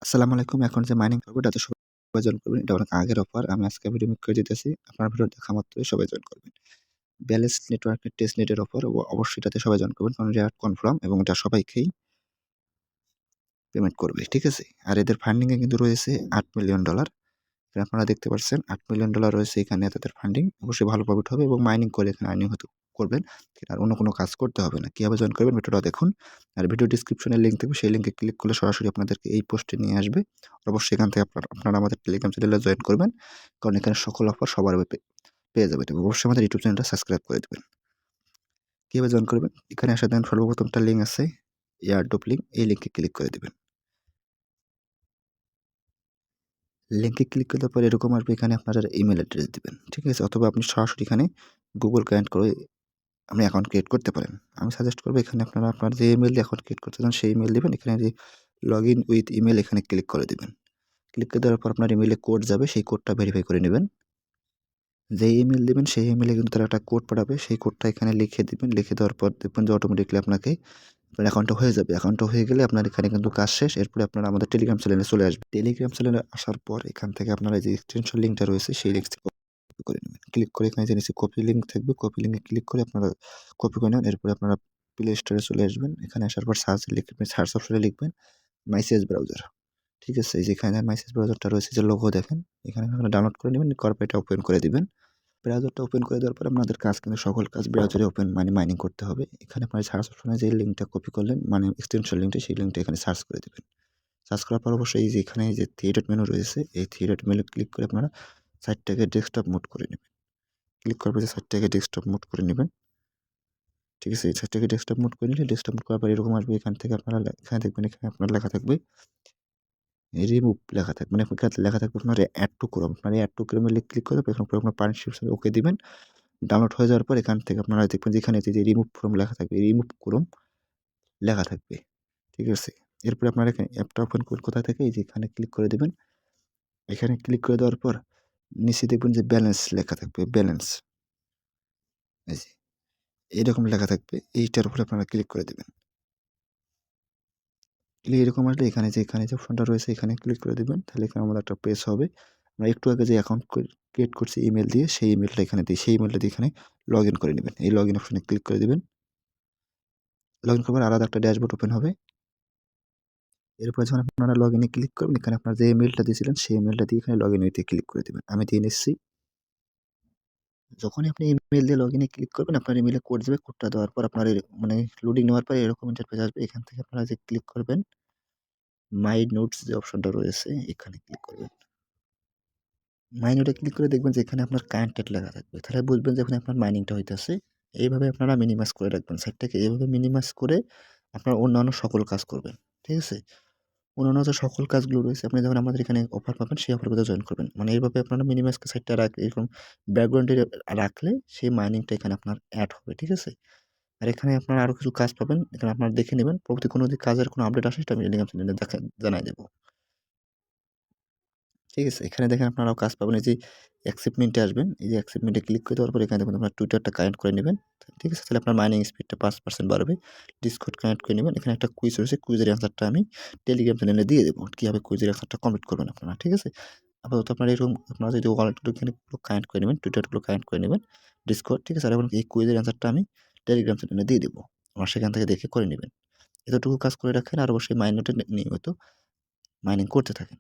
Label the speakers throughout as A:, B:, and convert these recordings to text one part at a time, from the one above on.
A: আসসালামু আলাইকুম। এখন যে মাইনিং করব এটাতে সবাই জয়েন করবেন। এটা অনেক আগের অফার। আমি আজকে ভিডিও মেক করে দিতেছি। আপনার ভিডিও দেখা মাত্রই সবাই জয়েন করবেন। ব্যালেন্স নেটওয়ার্কের টেস্ট নেটের অফার অবশ্যই এটাতে সবাই জয়েন করবেন। কারণ এটা কনফার্ম এবং এটা সবাইকেই পেমেন্ট করবে। ঠিক আছে? আর এদের ফান্ডিং এ কিন্তু রয়েছে $8 মিলিয়ন। আপনারা দেখতে পাচ্ছেন $8 মিলিয়ন রয়েছে এখানে তাদের ফান্ডিং। অবশ্যই ভালো প্রফিট হবে এবং মাইনিং করে এখানে আর্নিং হতে করবেন। আর অন্য কোনো কাজ করতে হবে না। কিভাবে জয়েন করবেন ভিডিওটা দেখুন। আর ভিডিও ডেসক্রিপশনে লিংক থাকবে। সেই লিংকে ক্লিক করলে সরাসরি আপনাদেরকে এই পোস্টে নিয়ে আসবে। অবশ্যই এখান থেকে আপনারা আমাদের টেলিগ্রাম চ্যানেলে জয়েন করবেন। কারণ এখানে সকল অফার সবার পেয়ে যাবেন এবং অবশ্যই আমাদের ইউটিউব চ্যানেলটা সাবস্ক্রাইব করে দিবেন। কিভাবে জয়েন করবেন? এখানে আসার দেখেন সর্বপ্রথম একটা লিঙ্ক আছে। Airdrop link. এই লিংকে ক্লিক করে দিবেন। লিংকে ক্লিক করলে পরে এরকম আসবে এখানে আপনারা ইমেইল অ্যাড্রেস দিবেন। ঠিক আছে? অথবা আপনি সরাসরি এখানে গুগল কানেক্ট করে আপনি অ্যাকাউন্ট ক্রিয়েট করতে পারেন। আমি সাজেস্ট করব এখানে আপনারা আপনার যে ইমেইল দিয়ে অ্যাকাউন্ট ক্রিয়েট করতে চান সেই ইমেইল দিবেন। এখানে যে লগইন উইথ ইমেইল এখানে ক্লিক করে দিবেন। ক্লিক করে দেওয়ার পর আপনার ইমেইলে কোড যাবে সেই কোডটা ভেরিফাই করে নিবেন। যেই ইমেইল দিবেন সেই ইমেইলে কিন্তু তারা একটা কোড পাঠাবে। সেই কোডটা এখানে লিখে দিবেন। লিখে দেওয়ার পর দেখবেন যে অটোমেটিক্যালি আপনাকে আপনার অ্যাকাউন্টটা হয়ে যাবে। অ্যাকাউন্টটা হয়ে গেলে আপনার এখানে কিন্তু কাজ শেষ। এরপরে আপনারা আমাদের টেলিগ্রাম চ্যানেলে চলে আসবেন। টেলিগ্রাম চ্যানেলে আসার পর এখান থেকে আপনারা যে এক্সটেনশন লিঙ্কটা রয়েছে সেই লিঙ্ক কপি করে নেবেন। ক্লিক করে এখানে যে নিচে কপি লিঙ্ক থাকবে, কপি লিঙ্কে ক্লিক করে আপনারা কপি করে নেবেন। এরপরে আপনারা প্লে স্টোরে চলে আসবেন। এখানে আসার পর লিখবেন, সার্চ অপশনে লিখবেন মাইসেজ ব্রাউজার। ঠিক আছে? এই যে এখানে মাইসেজ ব্রাউজারটা রয়েছে যে লোগো দেখেন। এখানে আপনারা ডাউনলোড করে নেবেন, করার পর এটা ওপেন করে দিবেন। ব্রাউজারটা ওপেন করে দেওয়ার পরে আপনাদের কাজ কিন্তু সকল কাজ ব্রাউজারে ওপেন মানে মাইনিং করতে হবে। এখানে আপনার সার্চ অপশনে যে লিঙ্কটা কপি করলেন মানে এক্সটেনশন লিঙ্কটা সেই লিঙ্কটা এখানে সার্চ করে দিবেন। সার্চ করার পর অবশ্যই এই যে এখানে যে 3 ডট মেনু রয়েছে এই 3 ডট মেনু ক্লিক করে আপনারা সাইটটাকে ডেস্কটপ মোড করে নেবেন। ক্লিক করার পর যে সাইটটাকে ডেস্কটপ মোড করে নেবেন। ঠিক আছে? এই সাইটটাকে ডেস্কটপ মোড করে নিলে ডেস্কটপ মোড করার পর এরকম আসবে এখান থেকে আপনারা এখানে দেখবেন এখানে আপনার লেখা থাকবে রিমুভ লেখা থাকবে মানে এখানে লেখা থাকবে আপনার এড টু ক্রোম। আপনার এড টু ক্রোমে ক্লিক করে এখানে আপনার পারমিশন ওকে দিবেন। ডাউনলোড হয়ে যাওয়ার পর এখান থেকে আপনারা দেখবেন যে এখানে যে রিমুভ ফ্রম লেখা থাকবে, রিমুভ ক্রোম লেখা থাকবে। ঠিক আছে? এরপরে আপনারা এখানে অ্যাপটা ওপেন করবেন কোথা থেকে? এই যে এখানে ক্লিক করে দিবেন। এখানে ক্লিক করে দেওয়ার পর নিচে দেখবেন যে ব্যালেন্স লেখা থাকবে, ব্যালেন্স। এই যে এরকম লেখা থাকবে। এইটার উপরে আপনারা ক্লিক করে দিবেন। এরকম আসলে এখানে যে অপশনটা রয়েছে এখানে ক্লিক করে দিবেন। তাহলে এখানে আমাদের একটা পেজ হবে। আমরা একটু আগে যে অ্যাকাউন্ট ক্রিয়েট করছি ইমেইল দিয়ে সেই ইমেইলটা এখানে দিয়ে সেই ইমেইলটা দিয়ে এখানে লগইন করে নিবেন। এই লগইন অপশনে ক্লিক করে দিবেন। লগইন করার পর আলাদা একটা ড্যাশবোর্ড ওপেন হবে। এরপর যখন আপনারা লগইনে ক্লিক করবেন এখানে আপনার যে ইমেইলটা দিয়েছিলেন সেই ইমেইলটা দিয়ে এখানে লগইন উইথ এ ক্লিক করে দিবেন। আমি দিয়ে নিচ্ছি। যখনই আপনি ইমেইল দিয়ে লগইনে ক্লিক করবেন আপনার ইমেইলে কোড যাবে। কোডটা দেওয়ার পর আপনার মানে লোডিং নেওয়ার পরে এরকম ইন্টারফেস আসবে। এখান থেকে আপনারা যে ক্লিক করবেন মাই নোটস যে অপশনটা রয়েছে এখানে ক্লিক করবেন। মাই নোটে ক্লিক করে দেখবেন যে এখানে আপনার কানেক্টেড লেখা থাকবে। তাহলে বুঝবেন যে এখানে আপনার মাইনিংটা হইতেছে। এইভাবে আপনারা মিনিমাইজ করে রাখবেন। সাইটটাকে এভাবে মিনিমাইজ করে আপনার অন্যান্য সকল কাজ করবেন। ঠিক আছে? অন্যান্য যে সকল কাজগুলো রয়েছে আপনি যখন আমাদের এখানে অফার পাবেন সেই অফারগুলো জয়েন করবেন। মানে এইভাবে আপনারা মিনিমাইজ সাইটটা এরকম ব্যাকগ্রাউন্ডে রাখলে সেই মাইনিংটা এখানে আপনার এড হবে। ঠিক আছে? আর এখানে আপনারা আরো কিছু কাজ পাবেন। এখানে আপনারা দেখে নিবেন। পরবর্তী কোনো যদি কাজের কোনো আপডেট আসে সেটা আমি টেলিগ্রাম চ্যানেলে জানায় দেব। ঠিক আছে? এখানে দেখেন আপনারাও কাজ পাবেন। এই যে অ্যাকসেপ্টমেন্টে আসবেন। এই যে অ্যাকসেপ্টমেন্টে ক্লিক করে দেওয়ার পর এখানে দেখবেন আপনার টুইটারটা কানেক্ট করে নিবেন। ঠিক আছে? তাহলে আপনার মাইনিং স্পিডটা 5% বাড়বে। ডিসকর্ড কানেক্ট করে নিবেন। এখানে একটা কুইজ রয়েছে। কুইজের অ্যান্সারটা আমি টেলিগ্রাম চ্যানেলে দিয়ে দেব। কিভাবে কুইজের অ্যান্সারটা কমপ্লিট করবেন আপনারা। ঠিক আছে? আপাতত আপনারা এরকম আপনারা যদি ওয়ালেটগুলো এখানে কানেক্ট করে নিবেন, টুইটারগুলো কানেক্ট করে নিবেন। ডিসকর্ড ঠিক আছে? আর এবং এই কুইজের অ্যান্সারটা আমি টেলিগ্রাম চ্যানেলে দিয়ে দেব। আপনারা সেখান থেকে দেখে করে নিবেন। এতটুকু কাজ করে রাখেন আর অবশ্যই মাইনেটা নিয়মিত মাইনিং করতে থাকেন।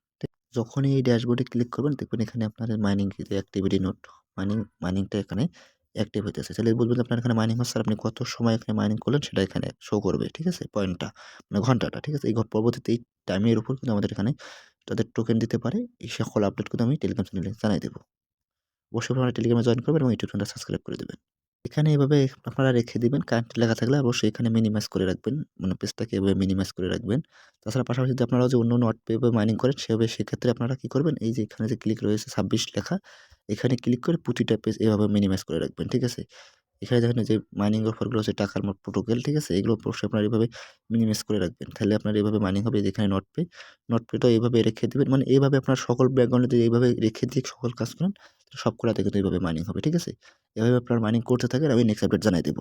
A: যখনই এই ড্যাশবোর্ডে ক্লিক করবেন দেখবেন এখানে আপনার মাইনিং যে অ্যাক্টিভিটি নোট মাইনিংটা এখানে অ্যাক্টিভ হইতেছে। তাহলে বলবেন যে আপনার এখানে মাইনিং হচ্ছে আর আপনি কত সময় এখানে মাইনিং করলেন সেটা এখানে শো করবে। ঠিক আছে? পয়েন্টটা মানে ঘন্টাটা। ঠিক আছে? এই পরবর্তীতে এই টাইমের উপর কিন্তু আমাদের এখানে তাদের টোকেন দিতে পারে। এই সকল আপডেট কিন্তু আমি টেলিগ্রাম চ্যানেলে জানাই দেব। অবশ্যই আপনারা টেলিগ্রামে জয়েন করবেন এবং ইউটিউব চ্যানেলটা সাবস্ক্রাইব করে দিবেন। এখানে এভাবে আপনারা রেখে দিবেন। কারেন্ট লেখা থাকলে অবশ্যই এখানে মিনিমাইজ করে রাখবেন। মানে পেজটাকে এভাবে মিনিমাইজ করে রাখবেন। তাছাড়া পাশাপাশি যদি আপনারা যে অন্য পেপার মাইনিং করেন সেভাবে সেক্ষেত্রে আপনারা কি করবেন? এই যে এখানে যে ক্লিক রয়েছে ২৬ লেখা, এখানে ক্লিক করে প্রতিটা পেজ এভাবে মিনিমাইজ করে রাখবেন। ঠিক আছে? এখানে দেখেন যে মাইনিং অফারগুলো হচ্ছে টাকার মোট প্রোটোকল। ঠিক আছে? এগুলো অবশ্যই আপনারা এভাবে মিনিমাইজ করে রাখবেন। তাহলে আপনার এভাবে মাইনিং হবে। যেখানে নটপে, নটপেটাও এভাবে রেখে দিবেন। মানে এভাবে আপনার সকল ব্যাকগ্রাউন্ডে যদি এইভাবে রেখে দিয়ে সকল কাজ করেন সবগুলাতে কিন্তু এইভাবে মাইনিং হবে। ঠিক আছে? এভাবে আপনার মাইনিং করতে থাকেন। আমি নেক্সট আপডেট জানাই দেব।